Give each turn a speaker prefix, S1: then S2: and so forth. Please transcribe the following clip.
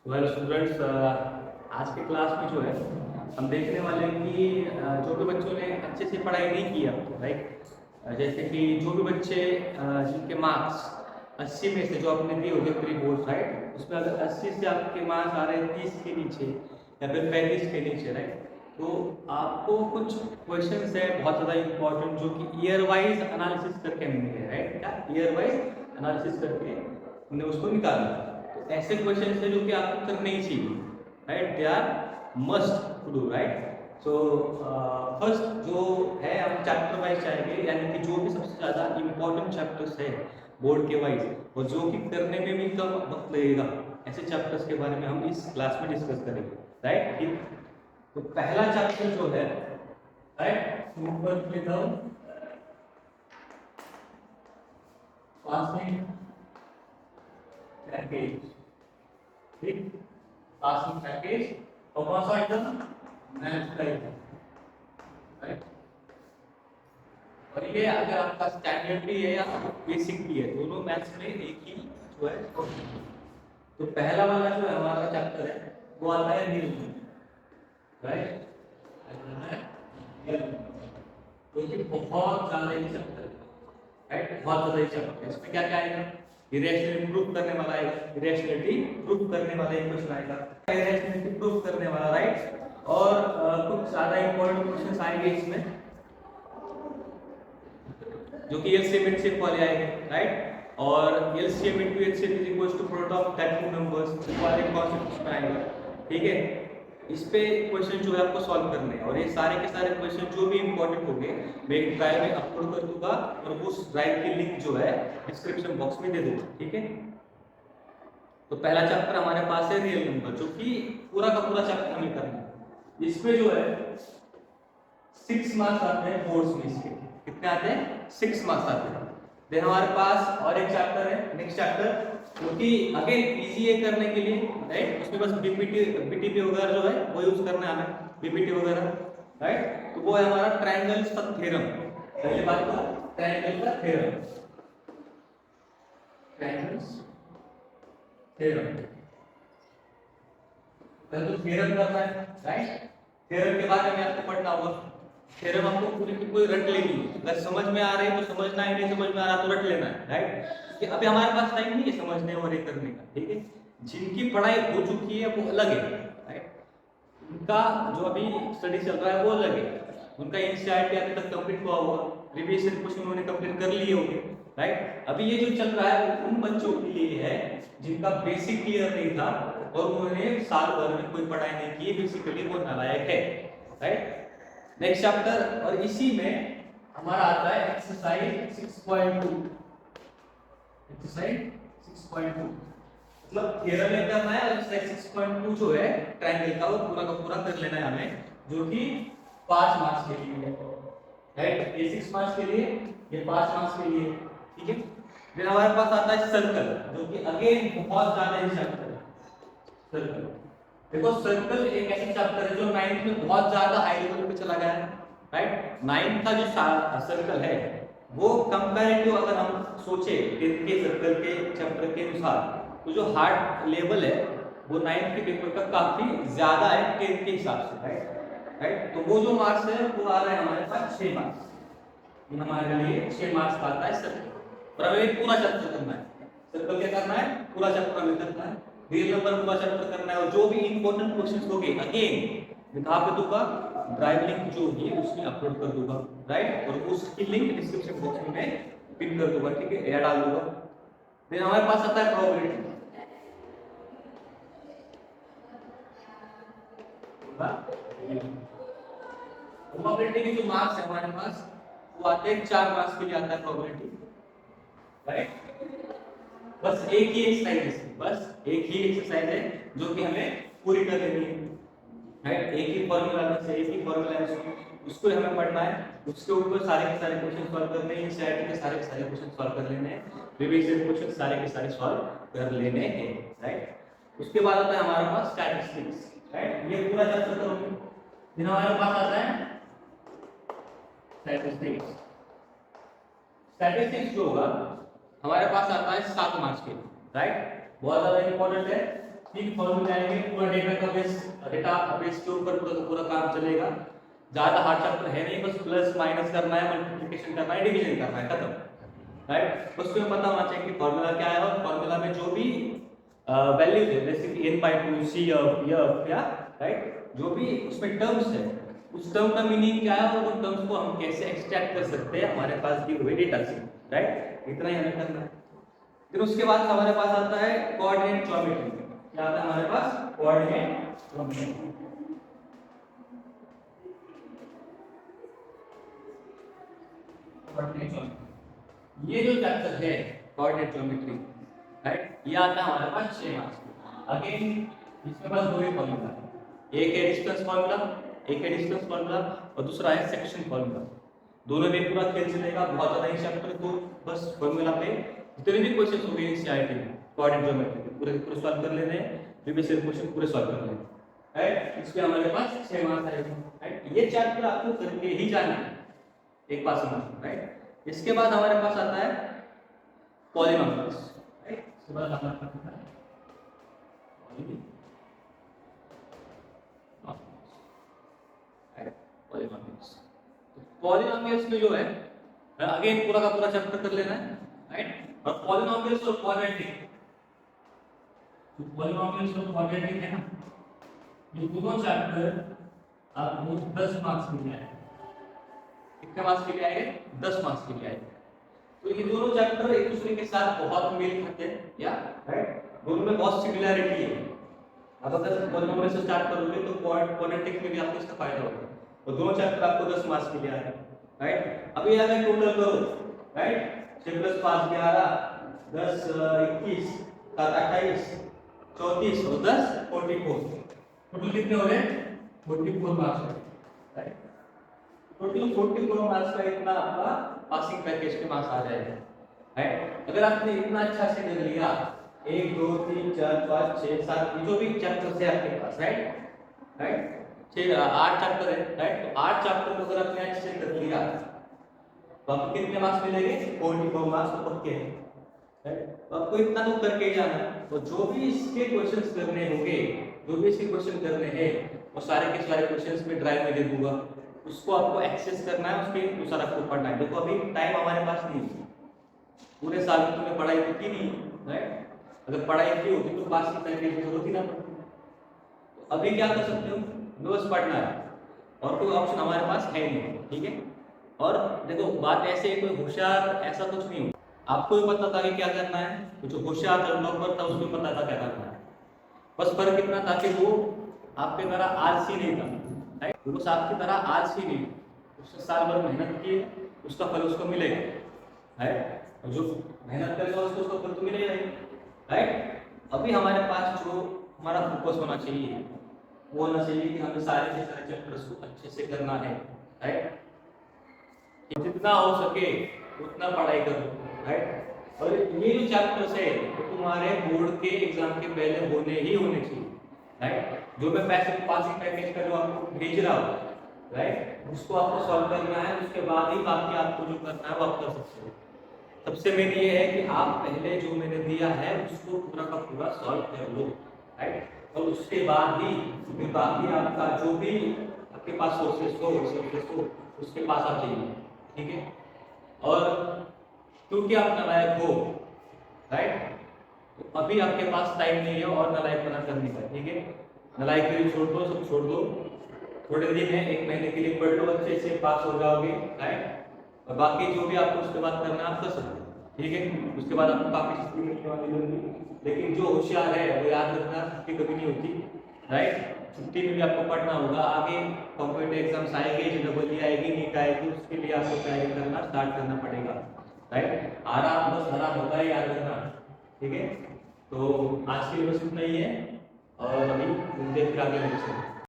S1: Well students, आज के class में जो है हम देखने वाले हैं कि जो भी बच्चों ने अच्छे से पढ़ाई नहीं की अब तो राइट, जैसे कि जो भी बच्चे जिनके मार्क्स 80 में से जो आपने दिए होंगे प्री बोर्ड राइट, उसमें अगर 80 से आपके मार्क्स आ रहे हैं 30 के नीचे या फिर 35 के नीचे राइट, तो आपको कुछ क्वेश्चंस है बहुत ज़्यादा इंपॉर्टेंट जो कि ईयर वाइज एनालिसिस करके मिले राइट। क्या ईयर वाइज एनालिसिस करके हमने उसको निकाला। तो ऐसे क्वेश्चन है जो कि आपको करने ही चाहिए right, they are must to do right. So first जो है हम चैप्टर वाइज जाएंगे, यानी कि जो भी सबसे ज़्यादा इंपॉर्टेंट चैप्टर्स है बोर्ड के वाइज और जो कि करने में भी कम वक्त लगेगा, ऐसे चैप्टर्स के बारे में हम इस क्लास में डिस्कस करेंगे राइट। ठीक, तो पहला चैप्टर जो है राइट, सुपर पासिंग पैकेज। ठीक, पासिंग पैकेज और कौन सा आइटम, मैथ्स का आइटम राइट। और ये अगर आपका स्टैंडर्ड भी है या बेसिक भी है, दोनों मैथ्स में एक ही जो है। तो पहला वाला जो है हमारा चैप्टर है वो आता है रियल नंबर राइट, जो कि बहुत ज्यादा ही चैप्टर है राइट, बहुत ज्यादा ही चैप्टर है। इसमें क्या क्या आएगा, इरेशनलिटी प्रूफ करने वाला आएगा, इरेशनलिटी प्रूफ करने वाला एक क्वेश्चन आएगा, इरेशनलिटी प्रूफ करने वाला राइट। और कुछ ज्यादा इंपॉर्टेंट क्वेश्चंस आएंगे इसमें जो कि एलसीएम एचसीएफ वाले आएंगे राइट। और LCM into HCF is equal to product of that two numbers वाले कॉन्सेप्ट में आएगा। ठीक है, इस पे क्वेश्चन जो है आपको सॉल्व करने हैं और ये सारे के सारे क्वेश्चन जो भी इंपॉर्टेंट होंगे मैं एक ड्राइव में अपलोड कर दूंगा और उस ड्राइव की लिंक जो है डिस्क्रिप्शन बॉक्स में दे दूंगा। ठीक है, तो पहला चैप्टर हमारे पास है रियल नंबर, जो कि पूरा का पूरा चैप्टर हमें करना है। इसमें जो है 6 मार्क्स आते हैं बोर्ड्स में, इसके कितने आते हैं, 6 मार्क्स आते हैं। देन हमारे पास और एक चैप्टर है नेक्स्ट चैप्टर, जो कि अगेन इजी है करने के लिए राइट। उसमें बस बीपीटी वगैरह जो है वो यूज करना है हमें, बीपीटी वगैरह राइट। तो वो है हमारा ट्रायंगल्स का थ्योरम। पहली बात तो ट्रायंगल का थ्योरम, ट्रायंगल्स थ्योरम पहले तो थ्योरम करना है राइट। थ्योरम के बारे में आपको पढ़ना होगा, थ्योरम आपको पूरी की पूरी रट लेनी है। अगर समझ में आ रही है तो समझना है, नहीं समझ में आ रहा तो रट लेना है राइट। कि अभी हमारे पास टाइम नहीं है समझने और ये करने का। ठीक है, जिनकी पढ़ाई हो चुकी है वो अलग है राइट, उनका जो अभी स्टडी चल रहा है वो अलग है। उनका एनसीईआरटी अभी तक कंप्लीट हुआ होगा, रिवीजन कुछ उन्होंने कंप्लीट कर लिए होंगे राइट। अभी ये जो चल रहा है वो उन बच्चों के लिए है जिनका बेसिक क्लियर नहीं था और उन्होंने साल भर में कोई पढ़ाई नहीं की, बेसिकली वो नालायक है राइट। नेक्स्ट चैप्टर, और इसी में हमारा आता है एक्सरसाइज 6.2। एक्सरसाइज 6.2 मतलब थ्योरम में करना है और एक्सरसाइज 6.2 जो है ट्रायंगल का वो पूरा का पूरा कर लेना है हमें, जो कि 5 मार्क्स के लिए है राइट। ये 6 मार्क्स के लिए, ये 5 मार्क्स के लिए। ठीक है, फिर हमारे पास आता है सर्कल, जो कि अगेन बहुत ज्यादा ही चैप्टर है सर्कल। देखो सर्कल एक ऐसा चैप्टर है जो 9th में बहुत ज्यादा हाई लेवल पे चला गया है राइट। 9th का जो सर्कल है वो कंपैरेटिव अगर हम सोचे 10th के सर्कल के चैप्टर के अनुसार, तो जो हार्ड लेवल है वो 9th के पेपर का काफी ज्यादा है 10th के हिसाब से राइट राइट। तो वो जो मार्क्स है वो आ रहा है हमारे पास 6 मार्क्स, ये हमारे लिए 6 मार्क्स का आता है सर्कल। और हमें पूरा चैप्टर करना है, सर्कल क्या करना है, पूरा चैप्टर हमें करना है, रियल नंबर पूरा चैप्टर करना है। और जो भी इंपॉर्टेंट क्वेश्चंस होंगे अगेन मैं कहां पे दूंगा, ड्राइव लिंक जो होगी उसमें अपलोड कर दूंगा राइट, और उसकी लिंक डिस्क्रिप्शन बॉक्स में पिन कर दूंगा। ठीक है, या डाल दूंगा। फिर हमारे पास आता है प्रोबेबिलिटी। प्रोबेबिलिटी के जो मार्क्स है हमारे पास वो आते हैं 4 मार्क्स के लिए आता है प्रोबेबिलिटी राइट। बस एक ही एक्सरसाइज है, बस एक ही एक्सरसाइज है जो कि हमें पूरी कर लेनी है राइट। एक ही फॉर्मूला से, एक ही फॉर्मूला है उसको हमें पढ़ना है, उसके ऊपर सारे के सारे क्वेश्चन सॉल्व करने हैं, एनसीईआरटी के सारे क्वेश्चन सॉल्व कर लेने हैं, रिवीजन क्वेश्चन सारे के सारे सॉल्व कर लेने हैं राइट। उसके बाद आता है हमारे पास स्टैटिस्टिक्स राइट, ये पूरा चैप्टर करोगे। फिर हमारे पास आता है स्टैटिस्टिक्स। स्टैटिस्टिक्स जो होगा हमारे पास आता है 7 मार्क्स के लिए राइट, बहुत ज्यादा इंपॉर्टेंट है तीन फॉर्मूले आएंगे, पूरा डेटा बेस के ऊपर पूरा काम चलेगा। ज्यादा हार्ड चैप्टर है नहीं, बस प्लस माइनस करना है, मल्टीप्लिकेशन करना है, डिवीजन करना है, खत्म। राइट, बस तुम्हें पता होना चाहिए कि फॉर्मूला क्या है, और फॉर्मूला में जो भी वैल्यूज है जैसे कि n/2 c या राइट, जो भी उसमें टर्म्स है उस टर्म का मीनिंग क्या है और उन टर्म्स को हम कैसे एक्सट्रैक्ट कर सकते हैं हमारे पास दी हुई डेटा से। राइट, इतना ही हमें करना है। फिर उसके बाद हमारे पास आता है कोऑर्डिनेट ज्योमेट्री। क्या आता है हमारे पास? Coordinate geometry. ये जो चैप्टर है कोऑर्डिनेट ज्योमेट्री, राइट, ये आता है हमारे पास 6 मार्क्स। अगेन इसके पास दो ही फॉर्मूला है, एक है डिस्टेंस फार्मूला और दूसरा है सेक्शन फार्मूला। दोनों में पूरा खेल चलेगा, बहुत ज्यादा ही चैप्टर को बस फार्मूला पे जितने भी क्वेश्चन हो गए एनसीईआरटी में कोऑर्डिनेट ज्योमेट्री के पूरे सॉल्व कर लेने हैं, प्रीवियस क्वेश्चन पूरे सॉल्व कर लेने हैं। राइट, इसमें हमारे पास 6 मार्क्स आएंगे। राइट, ये चैप्टर आपको करके ही जाना है, एक बात समझो। राइट, इसके बाद हमारे पास आता है पॉलिनॉमियल्स। राइट, इसके बाद हमारे पास आता है पॉलिनॉमियल्स। पॉलिनॉमियल्स में जो है अगेन पूरा का पूरा चैप्टर कर लेना है। राइट, और पॉलिनॉमियल्स और क्वाड्रेटिक, तो पॉलिनॉमियल्स और क्वाड्रेटिक है ना, ये दोनों चैप्टर आपको 10 मार्क्स के लिए आएंगे। कितने मार्क्स के लिए आएंगे? 10 मार्क्स के लिए आएंगे। तो ये दोनों चैप्टर एक दूसरे के साथ बहुत मेल खाते हैं, या राइट, दोनों में बहुत सिमिलरिटी है। अब अगर पॉलिनॉमियल से स्टार्ट करोगे तो क्वाड्रेटिक में भी आपको इसका फायदा होगा, और दोनों चैप्टर आपको 10 मार्क्स के लिए आएंगे। राइट, अभी अगर टोटल करो, राइट, 6 + 5 11 10 21 7 28 34 और 10 44, टोटल कितने हो गए? 44 मार्क्स। राइट, टोटल 44 मार्क्स का इतना आपका पासिंग पैकेज के मार्क्स आ जाएगा। राइट, अगर आपने इतना अच्छा से कर लिया, 1 2 3 4 5 6 7 जो भी चैप्टर है आपके पास, राइट राइट 8 चैप्टर है, राइट, तो 8 चैप्टर को अगर आपने अच्छे से कर लिया तो आपको कितने मार्क्स मिलेंगे? 44 मार्क्स तो पक्के हैं। राइट, तो आपको इतना तो करके ही जाना है, तो जो भी इसके क्वेश्चंस करने होंगे, जो भी इसके क्वेश्चन करने हैं, वो सारे के सारे क्वेश्चंस में ड्राइव में दे दूंगा, उसको आपको एक्सेस करना है, उसके अनुसार आपको पढ़ना है। देखो अभी टाइम हमारे पास नहीं है, पूरे साल में तुमने पढ़ाई की नहीं, राइट, अगर पढ़ाई की होती तो पास की पैकेज की जरूरत ही ना पड़ती। तो अभी क्या कर सकते हो? बस पढ़ना है, और कोई ऑप्शन हमारे पास है नहीं। ठीक है, और देखो बात ऐसे है, कोई होशियार ऐसा कुछ नहीं हो, आपको भी पता था कि क्या करना है, तो जो होशियार था, टॉपर था, उसको पता था क्या करना है। बस फर्क इतना था कि वो आपके तरह आलसी नहीं था, राइट, वो बस आपकी तरह आलसी नहीं, उसने साल भर मेहनत की, उसका फल उसको मिलेगा, राइट, और जो मेहनत करेगा उसको उसका फल तो मिलेगा ही, राइट। अभी हमारे पास जो हमारा फोकस होना चाहिए वो होना चाहिए कि हमें सारे के सारे चैप्टर्स को अच्छे से करना है, राइट, जितना हो सके उतना पढ़ाई करो, राइट। और ये जो चैप्टर्स है वो तुम्हारे बोर्ड के एग्जाम के पहले होने ही होने चाहिए, राइट। जो मैं पासिंग पैकेज का जो आपको भेज रहा हूँ, राइट, उसको आपको सॉल्व करना है, उसके बाद ही बाकी आपको जो करना है वो आप कर सकते हो। सबसे मेन ये है कि आप पहले जो मैंने दिया है उसको पूरा का पूरा सॉल्व कर लो, राइट, और उसके बाद ही बाकी आपका जो भी आपके पास सोर्सेस हो उसके पास आप जाइए। ठीक है, और क्योंकि आप नालायक हो, राइट, तो अभी आपके पास टाइम नहीं है और नालायक बना करने का। ठीक है, नालायक के लिए छोड़ दो, सब छोड़ दो, थोड़े दिन है, 1 महीने के लिए पढ़ लो, अच्छे से पास हो जाओगे, राइट, और बाकी जो भी आपको उसके बाद करना आप कर सकते हो। ठीक है, उसके बाद आपको काफी छुट्टी मिलने वाली होगी, लेकिन जो होशियार है वो याद रखना, छुट्टी कभी नहीं होती, राइट, छुट्टी में भी आपको पढ़ना होगा। आगे कॉम्पिटिटिव एग्जाम्स आएंगे, JEE आएगी, नीट आएगी, उसके लिए आपको तैयारी करना स्टार्ट करना पड़ेगा, राइट। आराम बस आराम होता है, याद रखना। ठीक है, तो आज के लिए बस इतना ही है, और अभी मिलते हैं फिर आगे लेक्चर में।